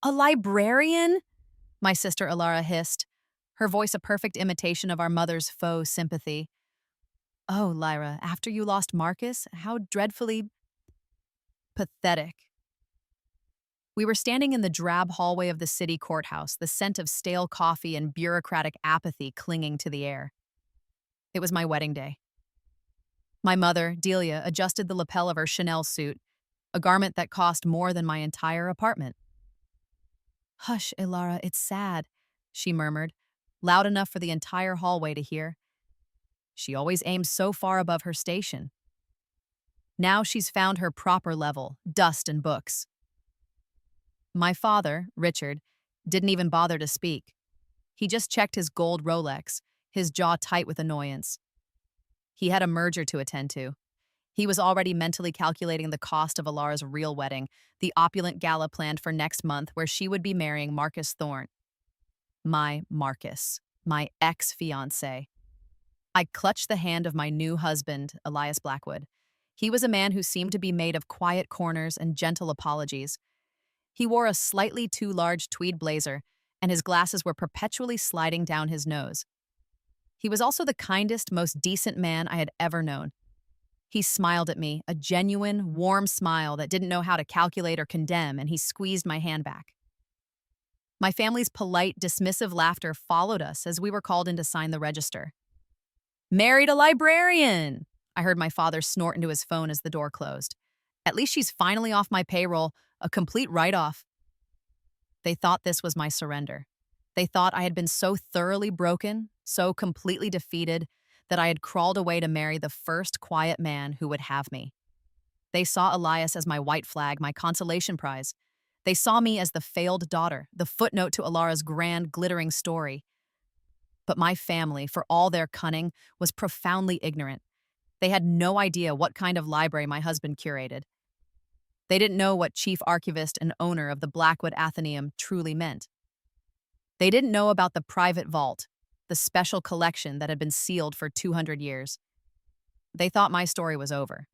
A librarian? My sister Alara hissed, her voice a perfect imitation of our mother's faux sympathy. Oh, Lyra, after you lost Marcus, how dreadfully pathetic. We were standing in the drab hallway of the city courthouse, the scent of stale coffee and bureaucratic apathy clinging to the air. It was my wedding day. My mother, Delia, adjusted the lapel of her Chanel suit, a garment that cost more than my entire apartment. Hush, Ilara, it's sad, she murmured, loud enough for the entire hallway to hear. She always aimed so far above her station. Now she's found her proper level, dust and books. My father, Richard, didn't even bother to speak. He just checked his gold Rolex, his jaw tight with annoyance. He had a merger to attend to. He was already mentally calculating the cost of Alara's real wedding, the opulent gala planned for next month where she would be marrying Marcus Thorne. My Marcus, my ex-fiancé. I clutched the hand of my new husband, Elias Blackwood. He was a man who seemed to be made of quiet corners and gentle apologies. He wore a slightly too large tweed blazer, and his glasses were perpetually sliding down his nose. He was also the kindest, most decent man I had ever known. He smiled at me, a genuine, warm smile that didn't know how to calculate or condemn, and he squeezed my hand back. My family's polite, dismissive laughter followed us as we were called in to sign the register. "Married a librarian!" I heard my father snort into his phone as the door closed. "At least she's finally off my payroll, a complete write-off." They thought this was my surrender. They thought I had been so thoroughly broken, so completely defeated, that I had crawled away to marry the first quiet man who would have me. They saw Elias as my white flag, my consolation prize. They saw me as the failed daughter, the footnote to Alara's grand, glittering story. But my family, for all their cunning, was profoundly ignorant. They had no idea what kind of library my husband curated. They didn't know what chief archivist and owner of the Blackwood Athenaeum truly meant. They didn't know about the private vault, the special collection that had been sealed for 200 years. They thought my story was over.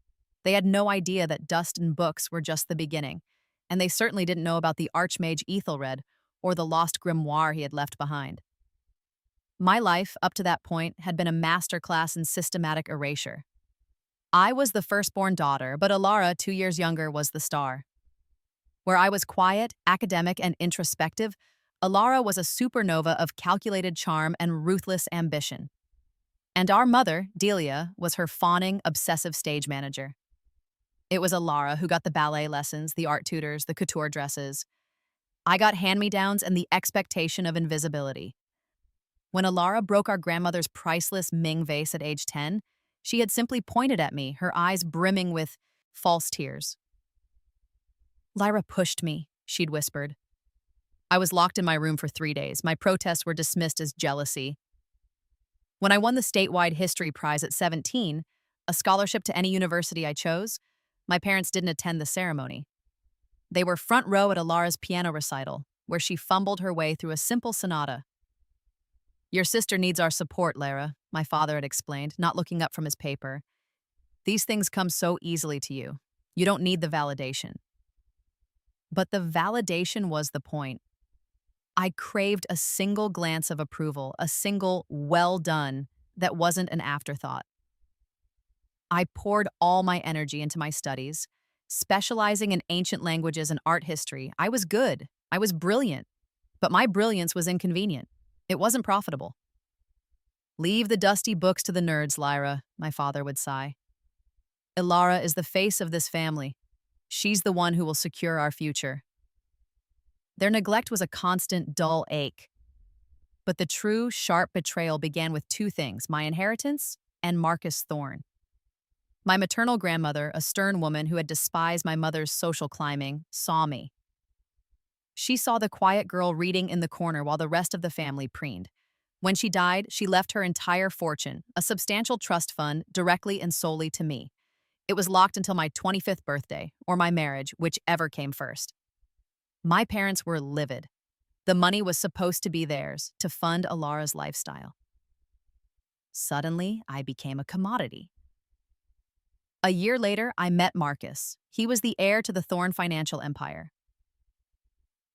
They had no idea that dust and books were just the beginning, and they certainly didn't know about the Archmage Ethelred or the lost Grimoire he had left behind. My life, up to that point, had been a masterclass in systematic erasure. I was the firstborn daughter, but Alara, 2 years younger, was the star. Where I was quiet, academic, and introspective, Alara was a supernova of calculated charm and ruthless ambition. And our mother, Delia, was her fawning, obsessive stage manager. It was Alara who got the ballet lessons, the art tutors, the couture dresses. I got hand-me-downs and the expectation of invisibility. When Alara broke our grandmother's priceless Ming vase at age 10, she had simply pointed at me, her eyes brimming with false tears. "Lyra pushed me," she'd whispered. I was locked in my room for 3 days. My protests were dismissed as jealousy. When I won the statewide history prize at 17, a scholarship to any university I chose, my parents didn't attend the ceremony. They were front row at Alara's piano recital, where she fumbled her way through a simple sonata. "Your sister needs our support, Lara," my father had explained, not looking up from his paper. "These things come so easily to you. You don't need the validation." But the validation was the point. I craved a single glance of approval, a single "well done" that wasn't an afterthought. I poured all my energy into my studies. Specializing in ancient languages and art history, I was good. I was brilliant. But my brilliance was inconvenient. It wasn't profitable. "Leave the dusty books to the nerds, Lyra," my father would sigh. "Ilara is the face of this family. She's the one who will secure our future." Their neglect was a constant, dull ache. But the true, sharp betrayal began with 2 things, my inheritance and Marcus Thorne. My maternal grandmother, a stern woman who had despised my mother's social climbing, saw me. She saw the quiet girl reading in the corner while the rest of the family preened. When she died, she left her entire fortune, a substantial trust fund, directly and solely to me. It was locked until my 25th birthday, or my marriage, whichever came first. My parents were livid. The money was supposed to be theirs, to fund Alara's lifestyle. Suddenly, I became a commodity. A year later, I met Marcus. He was the heir to the Thorne financial empire.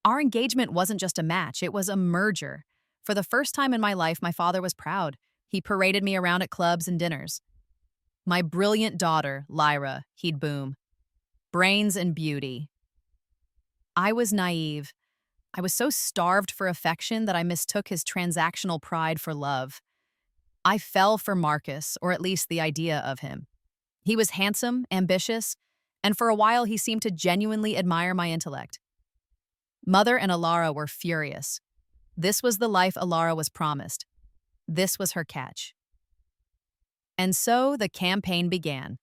Our engagement wasn't just a match, it was a merger. For the first time in my life, my father was proud. He paraded me around at clubs and dinners. My brilliant daughter, Lyra, he'd boom. Brains and beauty. I was naive. I was so starved for affection that I mistook his transactional pride for love. I fell for Marcus, or at least the idea of him. He was handsome, ambitious, and for a while he seemed to genuinely admire my intellect. Mother and Alara were furious. This was the life Alara was promised. This was her catch. And so the campaign began.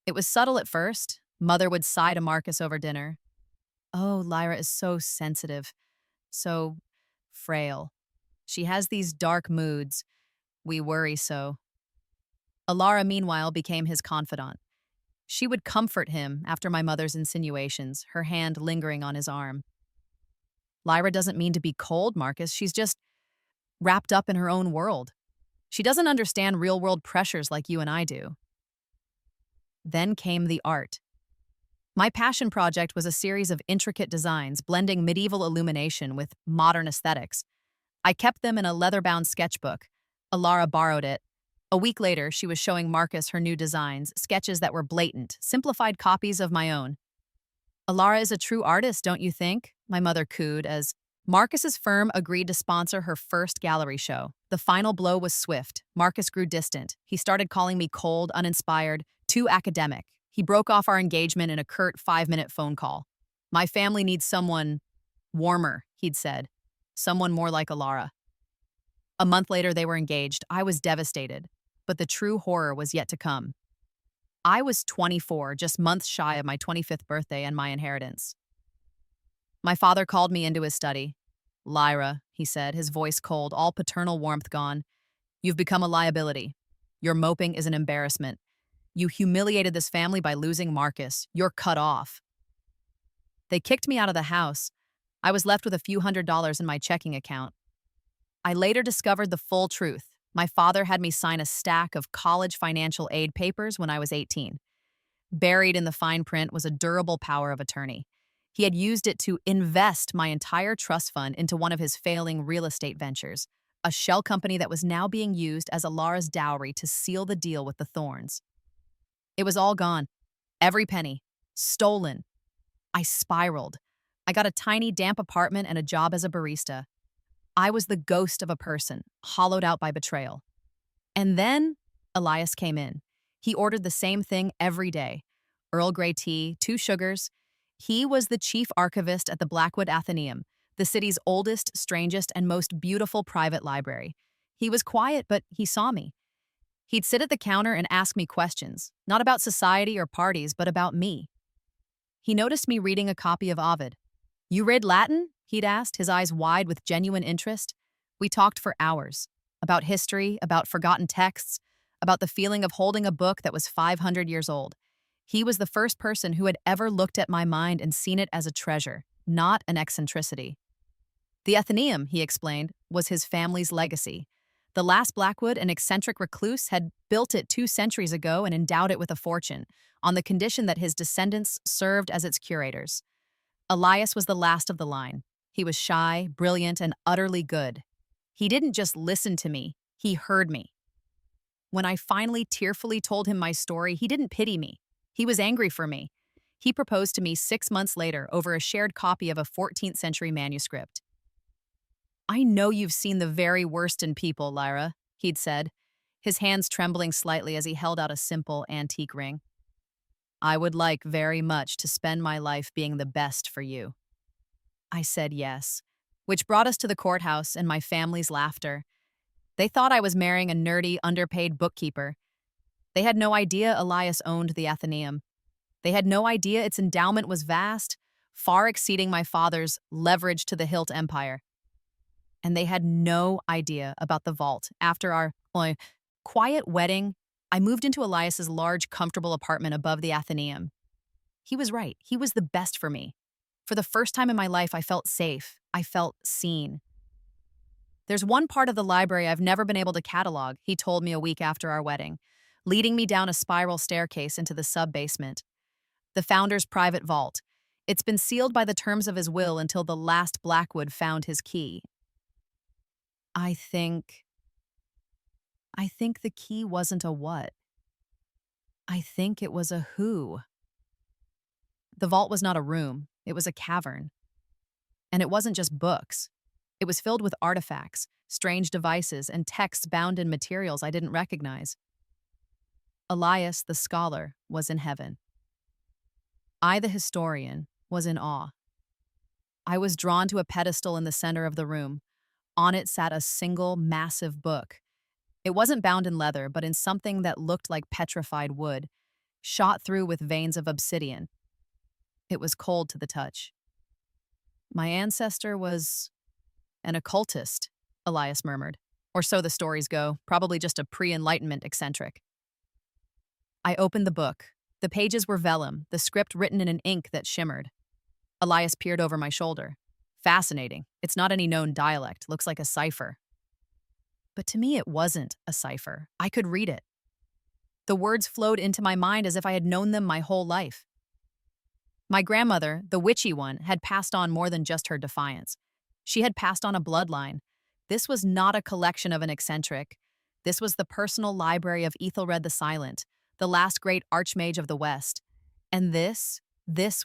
It was subtle at first. Mother would sigh to Marcus over dinner. Oh, Lyra is so sensitive, so frail. She has these dark moods. We worry so. Alara, meanwhile, became his confidant. She would comfort him after my mother's insinuations, her hand lingering on his arm. Lyra doesn't mean to be cold, Marcus. She's just wrapped up in her own world. She doesn't understand real-world pressures like you and I do. Then came the art. My passion project was a series of intricate designs blending medieval illumination with modern aesthetics. I kept them in a leather-bound sketchbook. Alara borrowed it. A week later, she was showing Marcus her new designs, sketches that were blatant, simplified copies of my own. Alara is a true artist, don't you think? My mother cooed as Marcus's firm agreed to sponsor her first gallery show. The final blow was swift. Marcus grew distant. He started calling me cold, uninspired, too academic. He broke off our engagement in a curt 5-minute phone call. My family needs someone warmer, he'd said. Someone more like Alara. A month later, they were engaged. I was devastated, but the true horror was yet to come. I was 24, just months shy of my 25th birthday and my inheritance. My father called me into his study. Lyra, he said, his voice cold, all paternal warmth gone. You've become a liability. Your moping is an embarrassment. You humiliated this family by losing Marcus. You're cut off. They kicked me out of the house. I was left with a few $100s in my checking account. I later discovered the full truth. My father had me sign a stack of college financial aid papers when I was 18. Buried in the fine print was a durable power of attorney. He had used it to invest my entire trust fund into one of his failing real estate ventures, a shell company that was now being used as Alara's dowry to seal the deal with the Thorns. It was all gone. Every penny. Stolen. I spiraled. I got a tiny, damp apartment and a job as a barista. I was the ghost of a person, hollowed out by betrayal. And then Elias came in. He ordered the same thing every day. Earl Grey tea, 2 sugars. He was the chief archivist at the Blackwood Athenaeum, the city's oldest, strangest, and most beautiful private library. He was quiet, but he saw me. He'd sit at the counter and ask me questions, not about society or parties, but about me. He noticed me reading a copy of Ovid. You read Latin? He'd asked, his eyes wide with genuine interest. We talked for hours, about history, about forgotten texts, about the feeling of holding a book that was 500 years old. He was the first person who had ever looked at my mind and seen it as a treasure, not an eccentricity. The Athenaeum, he explained, was his family's legacy. The last Blackwood, an eccentric recluse, had built it 2 centuries ago and endowed it with a fortune, on the condition that his descendants served as its curators. Elias was the last of the line. He was shy, brilliant, and utterly good. He didn't just listen to me, he heard me. When I finally tearfully told him my story, he didn't pity me. He was angry for me. He proposed to me 6 months later over a shared copy of a 14th century manuscript. I know you've seen the very worst in people, Lyra, he'd said, his hands trembling slightly as he held out a simple, antique ring. I would like very much to spend my life being the best for you. I said yes, which brought us to the courthouse and my family's laughter. They thought I was marrying a nerdy, underpaid bookkeeper. They had no idea Elias owned the Athenaeum. They had no idea its endowment was vast, far exceeding my father's leverage to the Hilt Empire. And they had no idea about the vault. After our quiet wedding, I moved into Elias's large, comfortable apartment above the Athenaeum. He was right. He was the best for me. For the first time in my life, I felt safe. I felt seen. There's one part of the library I've never been able to catalog, he told me a week after our wedding, leading me down a spiral staircase into the sub-basement. The founder's private vault. It's been sealed by the terms of his will until the last Blackwood found his key. I think. I think the key wasn't a what. I think it was a who. The vault was not a room, it was a cavern. And it wasn't just books. It was filled with artifacts, strange devices, and texts bound in materials I didn't recognize. Elias, the scholar, was in heaven. I, the historian, was in awe. I was drawn to a pedestal in the center of the room. On it sat a single, massive book. It wasn't bound in leather, but in something that looked like petrified wood, shot through with veins of obsidian. It was cold to the touch. My ancestor was an occultist, Elias murmured. Or so the stories go, probably just a pre-Enlightenment eccentric. I opened the book. The pages were vellum, the script written in an ink that shimmered. Elias peered over my shoulder. Fascinating. It's not any known dialect. Looks like a cipher. But to me, it wasn't a cipher. I could read it. The words flowed into my mind as if I had known them my whole life. My grandmother, the witchy one, had passed on more than just her defiance. She had passed on a bloodline. This was not a collection of an eccentric. This was the personal library of Ethelred the Silent, the last great Archmage of the West. And this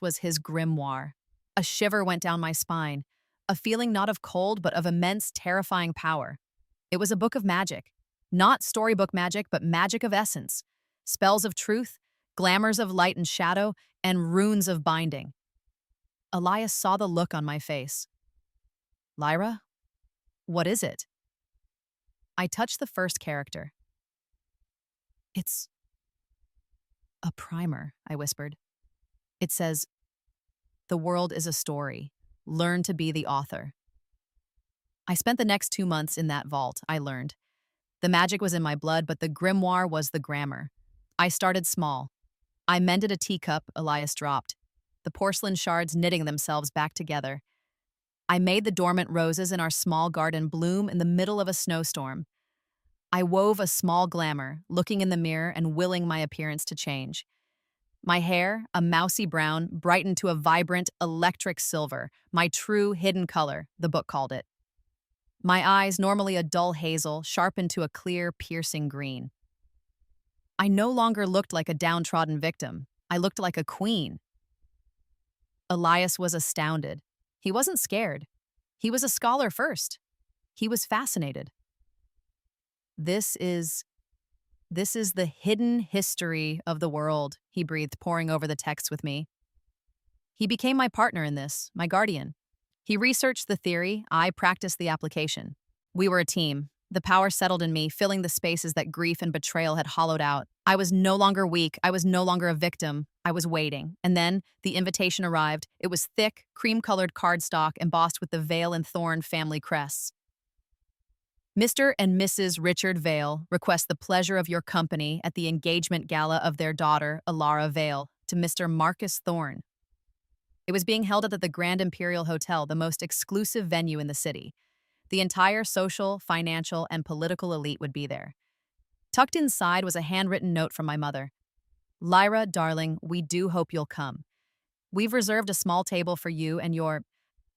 was his grimoire. A shiver went down my spine, a feeling not of cold but of immense, terrifying power. It was a book of magic. Not storybook magic, but magic of essence. Spells of truth, glamours of light and shadow, and runes of binding. Elias saw the look on my face. Lyra? What is it? I touched the first character. It's a primer, I whispered. It says, "The world is a story. Learn to be the author." I spent the next 2 months in that vault, I learned. The magic was in my blood, but the grimoire was the grammar. I started small. I mended a teacup Elias dropped, the porcelain shards knitting themselves back together. I made the dormant roses in our small garden bloom in the middle of a snowstorm. I wove a small glamour, looking in the mirror and willing my appearance to change. My hair, a mousy brown, brightened to a vibrant, electric silver, my true hidden color, the book called it. My eyes, normally a dull hazel, sharpened to a clear, piercing green. I no longer looked like a downtrodden victim. I looked like a queen. Elias was astounded. He wasn't scared. He was a scholar first. He was fascinated. This is the hidden history of the world, he breathed, poring over the text with me. He became my partner in this, my guardian. He researched the theory, I practiced the application. We were a team. The power settled in me, filling the spaces that grief and betrayal had hollowed out. I was no longer weak. I was no longer a victim. I was waiting. And then the invitation arrived. It was thick, cream-colored cardstock embossed with the Vale and Thorn family crests. Mr. and Mrs. Richard Vale request the pleasure of your company at the engagement gala of their daughter, Alara Vale, to Mr. Marcus Thorn. It was being held at the Grand Imperial Hotel, the most exclusive venue in the city. The entire social, financial, and political elite would be there. Tucked inside was a handwritten note from my mother. Lyra, darling, we do hope you'll come. We've reserved a small table for you and your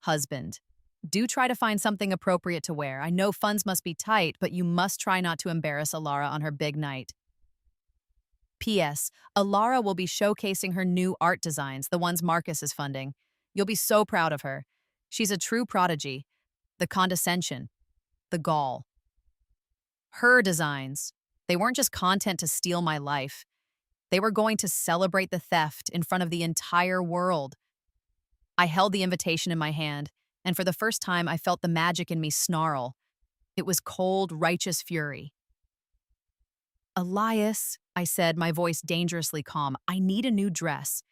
husband. Do try to find something appropriate to wear. I know funds must be tight, but you must try not to embarrass Alara on her big night. P.S. Alara will be showcasing her new art designs, the ones Marcus is funding. You'll be so proud of her. She's a true prodigy. The condescension. The gall. Her designs. They weren't just content to steal my life. They were going to celebrate the theft in front of the entire world. I held the invitation in my hand, and for the first time I felt the magic in me snarl. It was cold, righteous fury. Elias, I said, my voice dangerously calm, I need a new dress,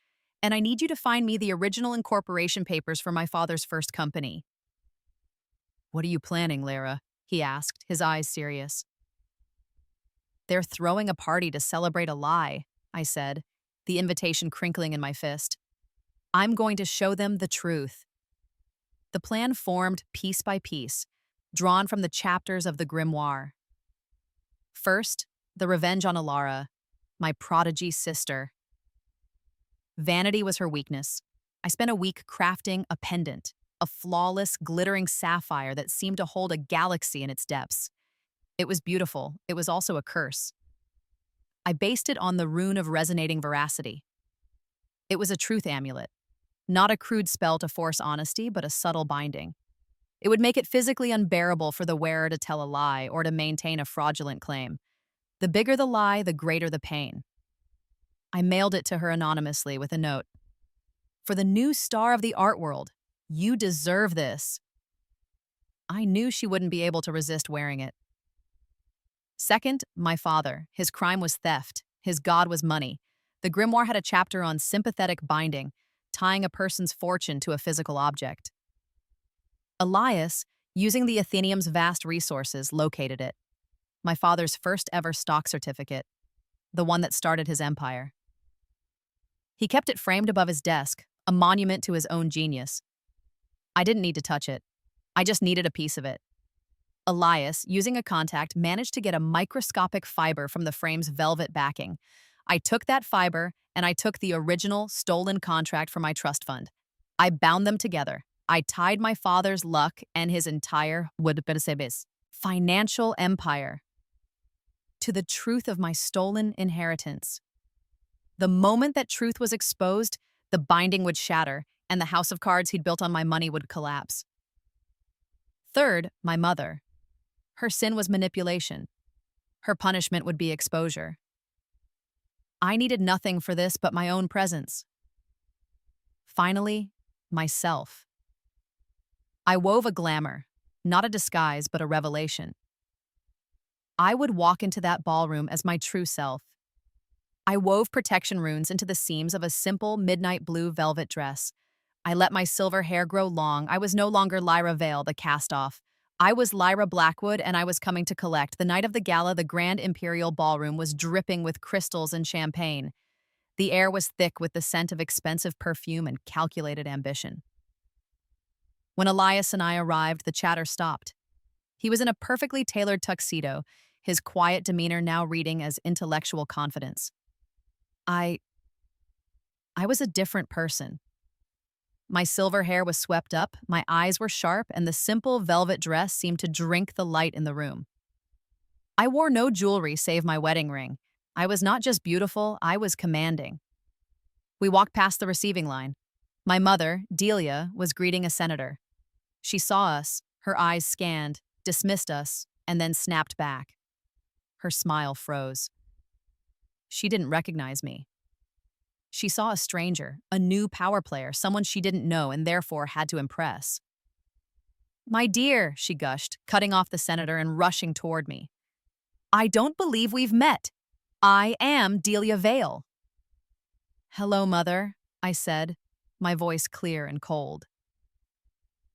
and I need you to find me the original incorporation papers for my father's first company. What are you planning, Lara? He asked, his eyes serious. They're throwing a party to celebrate a lie, I said, the invitation crinkling in my fist. I'm going to show them the truth. The plan formed piece by piece, drawn from the chapters of the grimoire. First, the revenge on Alara, my prodigy sister. Vanity was her weakness. I spent a week crafting a pendant, a flawless, glittering sapphire that seemed to hold a galaxy in its depths. It was beautiful. It was also a curse. I based it on the rune of resonating veracity. It was a truth amulet, not a crude spell to force honesty, but a subtle binding. It would make it physically unbearable for the wearer to tell a lie or to maintain a fraudulent claim. The bigger the lie, the greater the pain. I mailed it to her anonymously with a note. For the new star of the art world, you deserve this. I knew she wouldn't be able to resist wearing it. Second, my father. His crime was theft. His god was money. The Grimoire had a chapter on sympathetic binding, tying a person's fortune to a physical object. Elias, using the Athenium's vast resources, located it. My father's first ever stock certificate, the one that started his empire. He kept it framed above his desk, a monument to his own genius. I didn't need to touch it. I just needed a piece of it. Elias, using a contact, managed to get a microscopic fiber from the frame's velvet backing. I took that fiber, and I took the original stolen contract for my trust fund. I bound them together. I tied my father's luck and his entire financial empire to the truth of my stolen inheritance. The moment that truth was exposed, the binding would shatter, and the house of cards he'd built on my money would collapse. Third, my mother. Her sin was manipulation. Her punishment would be exposure. I needed nothing for this but my own presence. Finally, myself. I wove a glamour, not a disguise, but a revelation. I would walk into that ballroom as my true self. I wove protection runes into the seams of a simple midnight blue velvet dress. I let my silver hair grow long. I was no longer Lyra Vale, the cast-off. I was Lyra Blackwood, and I was coming to collect. The night of the gala, the Grand Imperial Ballroom was dripping with crystals and champagne. The air was thick with the scent of expensive perfume and calculated ambition. When Elias and I arrived, the chatter stopped. He was in a perfectly tailored tuxedo, his quiet demeanor now reading as intellectual confidence. I was a different person. My silver hair was swept up, my eyes were sharp, and the simple velvet dress seemed to drink the light in the room. I wore no jewelry save my wedding ring. I was not just beautiful, I was commanding. We walked past the receiving line. My mother, Delia, was greeting a senator. She saw us, her eyes scanned, dismissed us, and then snapped back. Her smile froze. She didn't recognize me. She saw a stranger, a new power player, someone she didn't know and therefore had to impress. "My dear," she gushed, cutting off the senator and rushing toward me. "I don't believe we've met. I am Delia Vale." "Hello, Mother," I said, my voice clear and cold.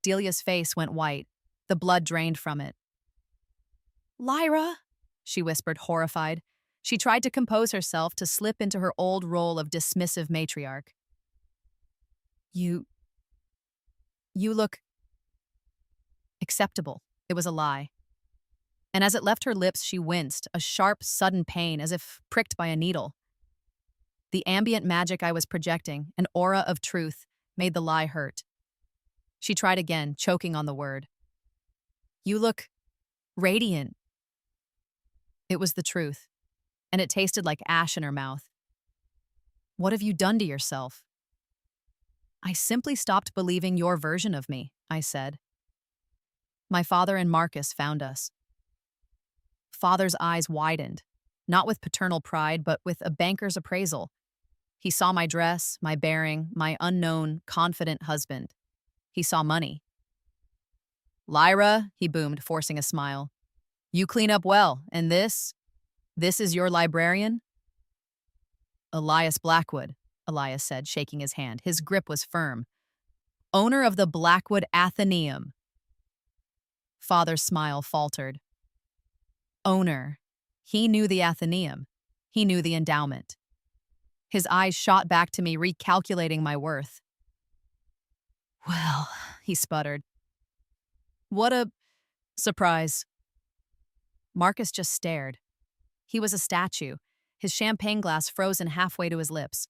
Delia's face went white. The blood drained from it. "Lyra," she whispered, horrified. She tried to compose herself to slip into her old role of dismissive matriarch. You look acceptable." It was a lie. And as it left her lips, she winced, a sharp, sudden pain as if pricked by a needle. The ambient magic I was projecting, an aura of truth, made the lie hurt. She tried again, choking on the word. "You look radiant." It was the truth, and it tasted like ash in her mouth. "What have you done to yourself?" "I simply stopped believing your version of me," I said. My father and Marcus found us. Father's eyes widened, not with paternal pride, but with a banker's appraisal. He saw my dress, my bearing, my unknown, confident husband. He saw money. "Lyra," he boomed, forcing a smile. "You clean up well, and this is your librarian?" "Elias Blackwood," Elias said, shaking his hand. His grip was firm. "Owner of the Blackwood Athenaeum." Father's smile faltered. Owner. He knew the Athenaeum. He knew the endowment. His eyes shot back to me, recalculating my worth. "Well," he sputtered. "What a surprise." Marcus just stared. He was a statue, his champagne glass frozen halfway to his lips.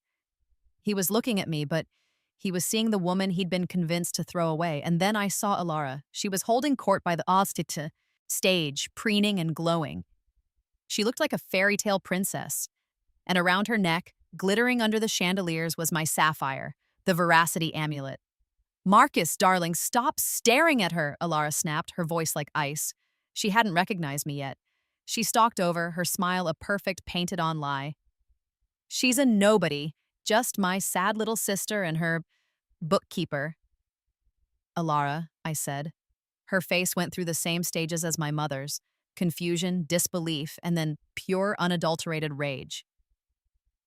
He was looking at me, but He was seeing the woman he'd been convinced to throw away, and then I saw Alara. She was holding court by the Ostite stage, preening and glowing. She looked like a fairy tale princess, and around her neck, glittering under the chandeliers, was my sapphire, the veracity amulet. "Marcus, darling, stop staring at her," Alara snapped, her voice like ice. She hadn't recognized me yet. She stalked over, her smile a perfect painted-on lie. "She's a nobody, just my sad little sister and her bookkeeper." "Alara," I said. Her face went through the same stages as my mother's: confusion, disbelief, and then pure, unadulterated rage.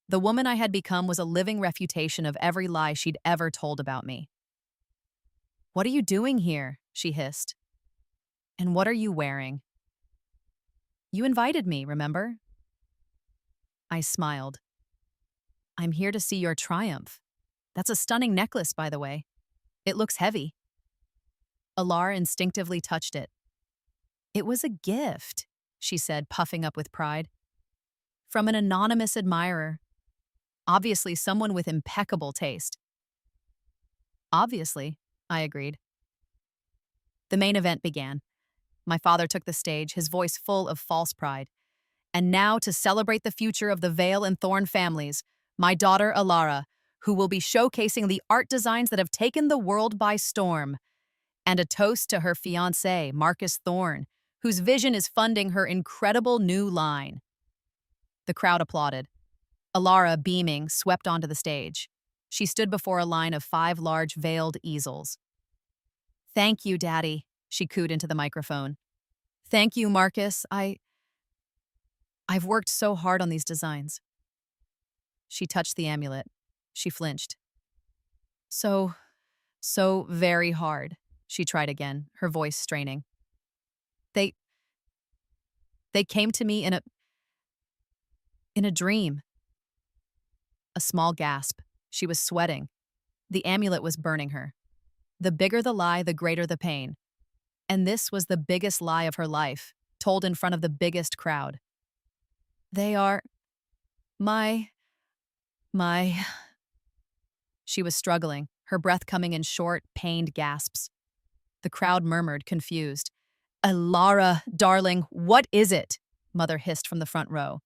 The woman I had become was a living refutation of every lie she'd ever told about me. "What are you doing here?" she hissed. "And what are you wearing?" "You invited me, remember?" I smiled. "I'm here to see your triumph. That's a stunning necklace, by the way. It looks heavy." Alara instinctively touched it. "It was a gift," she said, puffing up with pride. "From an anonymous admirer. Obviously someone with impeccable taste." "Obviously," I agreed. The main event began. My father took the stage, his voice full of false pride. "And now, to celebrate the future of the Vale and Thorn families, my daughter Alara, who will be showcasing the art designs that have taken the world by storm. And a toast to her fiancé, Marcus Thorn, whose vision is funding her incredible new line." The crowd applauded. Alara, beaming, swept onto the stage. She stood before a line of 5 large veiled easels. "Thank you, Daddy," she cooed into the microphone. "Thank you, Marcus. I've worked so hard on these designs." She touched the amulet. She flinched. So very hard," she tried again, her voice straining. They came to me in a dream." A small gasp. She was sweating. The amulet was burning her. The bigger the lie, the greater the pain. And this was the biggest lie of her life, told in front of the biggest crowd. "They are my..." She was struggling, her breath coming in short, pained gasps. The crowd murmured, confused. "Alara, darling, what is it?" Mother hissed from the front row.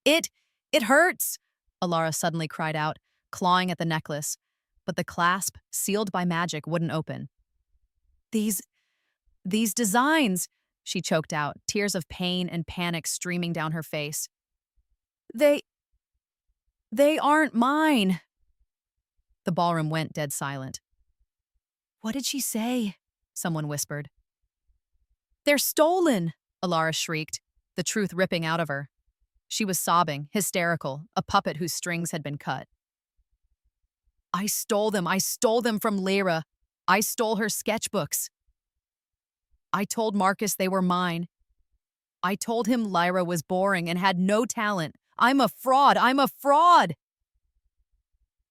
It hurts," Alara suddenly cried out, clawing at the necklace, but the clasp, sealed by magic, wouldn't open. These designs," she choked out, tears of pain and panic streaming down her face. They aren't mine." The ballroom went dead silent. "What did she say?" someone whispered. "They're stolen," Alara shrieked, the truth ripping out of her. She was sobbing, hysterical, a puppet whose strings had been cut. I stole them from Lyra. I stole her sketchbooks. I told Marcus they were mine. I told him Lyra was boring and had no talent. I'm a fraud!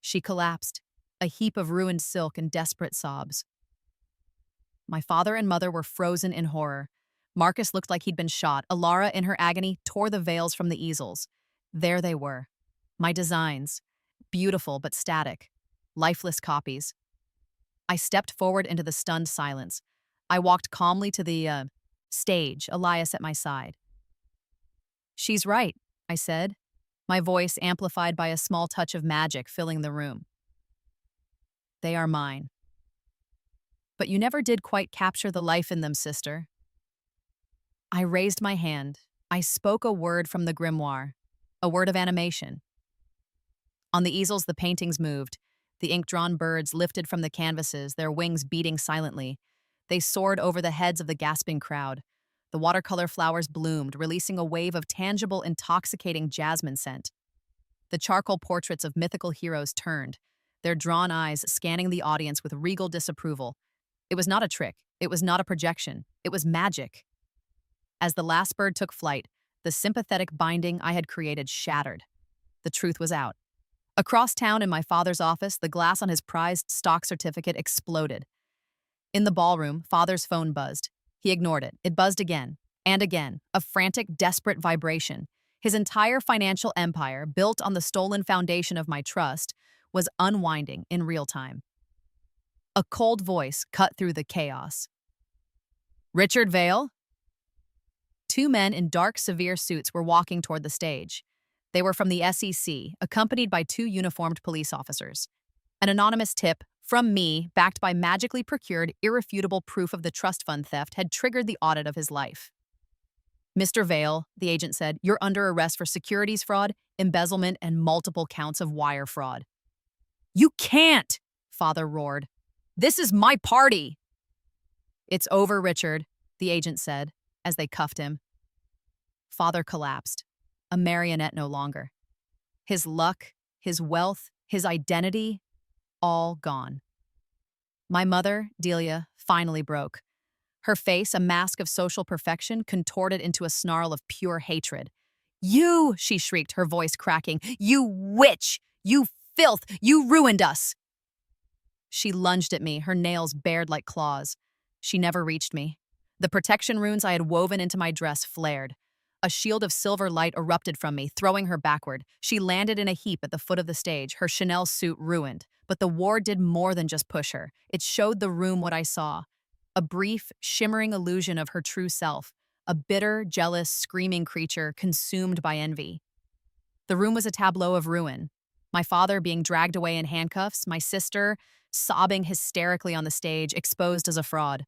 She collapsed, a heap of ruined silk and desperate sobs. My father and mother were frozen in horror. Marcus looked like he'd been shot. Alara, in her agony, tore the veils from the easels. There they were. My designs. Beautiful but static. Lifeless copies. I stepped forward into the stunned silence. I walked calmly to the stage, Elias at my side. She's right, I said, my voice amplified by a small touch of magic filling the room. They are mine. But you never did quite capture the life in them, sister. I raised my hand. I spoke a word from the grimoire, a word of animation. On the easels, the paintings moved. The ink-drawn birds lifted from the canvases, their wings beating silently. They soared over the heads of the gasping crowd. The watercolor flowers bloomed, releasing a wave of tangible, intoxicating jasmine scent. The charcoal portraits of mythical heroes turned, their drawn eyes scanning the audience with regal disapproval. It was not a trick. It was not a projection. It was magic. As the last bird took flight, the sympathetic binding I had created shattered. The truth was out. Across town in my father's office, the glass on his prized stock certificate exploded. In the ballroom, father's phone buzzed. He ignored it. It buzzed again and again, a frantic, desperate vibration. His entire financial empire, built on the stolen foundation of my trust, was unwinding in real time. A cold voice cut through the chaos. Richard Vale? Two men in dark, severe suits were walking toward the stage. They were from the SEC, accompanied by two uniformed police officers. An anonymous tip from me, backed by magically procured, irrefutable proof of the trust fund theft, had triggered the audit of his life. Mr. Vale, the agent said, you're under arrest for securities fraud, embezzlement, and multiple counts of wire fraud. You can't, Father roared. This is my party. It's over, Richard, the agent said, as they cuffed him. Father collapsed, a marionette no longer. His luck, his wealth, his identity, all gone. My mother, Delia, finally broke. Her face, a mask of social perfection, contorted into a snarl of pure hatred. You, she shrieked, her voice cracking. You witch! You filth! You ruined us! She lunged at me, her nails bared like claws. She never reached me. The protection runes I had woven into my dress flared. A shield of silver light erupted from me, throwing her backward. She landed in a heap at the foot of the stage, her Chanel suit ruined. But the war did more than just push her. It showed the room what I saw. A brief, shimmering illusion of her true self. A bitter, jealous, screaming creature consumed by envy. The room was a tableau of ruin. My father being dragged away in handcuffs, my sister sobbing hysterically on the stage, exposed as a fraud.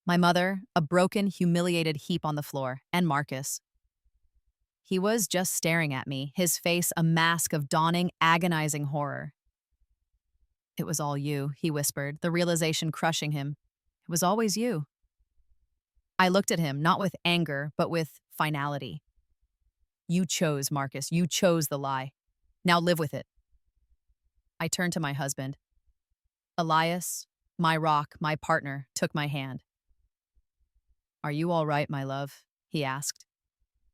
My mother, a broken, humiliated heap on the floor, and Marcus. He was just staring at me, his face a mask of dawning, agonizing horror. It was all you, he whispered, the realization crushing him. It was always you. I looked at him, not with anger, but with finality. You chose, Marcus. You chose the lie. Now live with it. I turned to my husband. Elias, my rock, my partner, took my hand. Are you all right, my love? He asked.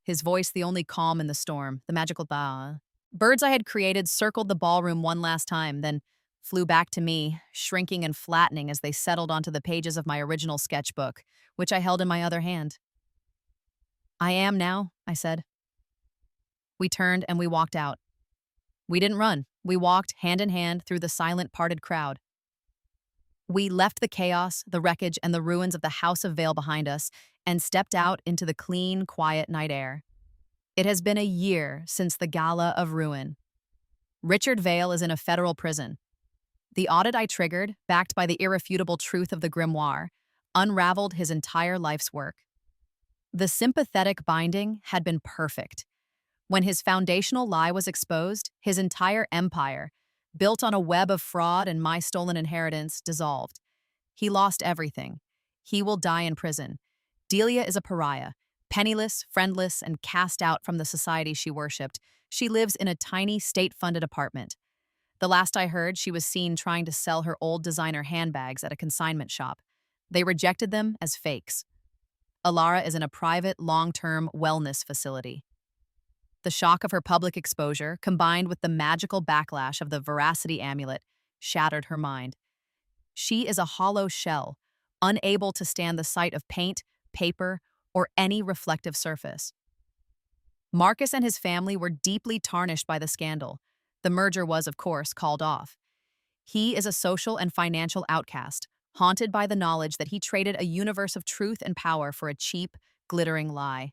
His voice the only calm in the storm, the magical ba. Birds I had created circled the ballroom one last time, then flew back to me, shrinking and flattening as they settled onto the pages of my original sketchbook, which I held in my other hand. I am now, I said. We turned and we walked out. We didn't run. We walked hand in hand through the silent, parted crowd. We left the chaos, the wreckage, and the ruins of the House of Vale behind us and stepped out into the clean, quiet night air. It has been a year since the Gala of Ruin. Richard Vale is in a federal prison. The audit I triggered, backed by the irrefutable truth of the Grimoire, unraveled his entire life's work. The sympathetic binding had been perfect. When his foundational lie was exposed, his entire empire, built on a web of fraud and my stolen inheritance, dissolved. He lost everything. He will die in prison. Delia is a pariah, penniless, friendless, and cast out from the society she worshipped. She lives in a tiny, state-funded apartment. The last I heard, she was seen trying to sell her old designer handbags at a consignment shop. They rejected them as fakes. Alara is in a private, long-term wellness facility. The shock of her public exposure, combined with the magical backlash of the veracity amulet, shattered her mind. She is a hollow shell, unable to stand the sight of paint, paper, or any reflective surface. Marcus and his family were deeply tarnished by the scandal. The merger was, of course, called off. He is a social and financial outcast, haunted by the knowledge that he traded a universe of truth and power for a cheap, glittering lie.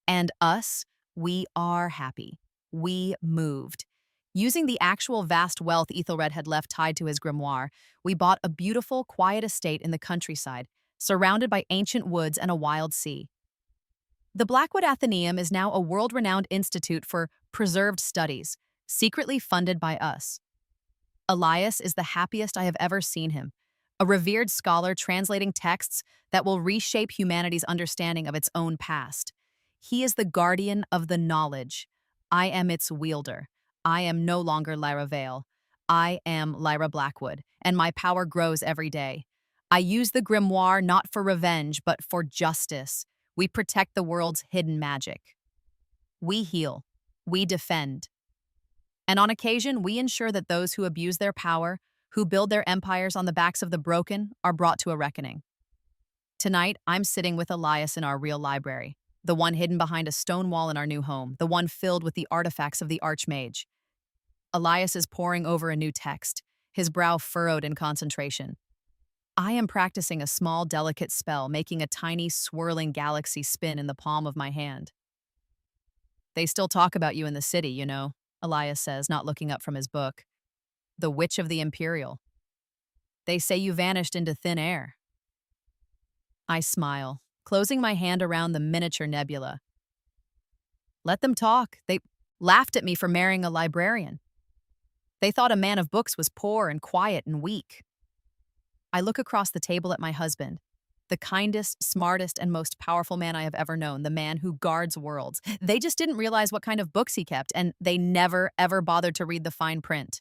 And us? We are happy. We moved. Using the actual vast wealth Ethelred had left tied to his grimoire, we bought a beautiful, quiet estate in the countryside, surrounded by ancient woods and a wild sea. The Blackwood Athenaeum is now a world-renowned institute for preserved studies, secretly funded by us. Elias is the happiest I have ever seen him, a revered scholar translating texts that will reshape humanity's understanding of its own past. He is the guardian of the knowledge. I am its wielder. I am no longer Lyra Vale. I am Lyra Blackwood, and my power grows every day. I use the grimoire not for revenge, but for justice. We protect the world's hidden magic. We heal. We defend. And on occasion, we ensure that those who abuse their power, who build their empires on the backs of the broken, are brought to a reckoning. Tonight, I'm sitting with Elias in our real library. The one hidden behind a stone wall in our new home, the one filled with the artifacts of the Archmage. Elias is poring over a new text, his brow furrowed in concentration. I am practicing a small, delicate spell, making a tiny, swirling galaxy spin in the palm of my hand. They still talk about you in the city, you know, Elias says, not looking up from his book. The Witch of the Imperial. They say you vanished into thin air. I smile, closing my hand around the miniature nebula. Let them talk. They laughed at me for marrying a librarian. They thought a man of books was poor and quiet and weak. I look across the table at my husband, the kindest, smartest, and most powerful man I have ever known, the man who guards worlds. They just didn't realize what kind of books he kept, and they never, ever bothered to read the fine print.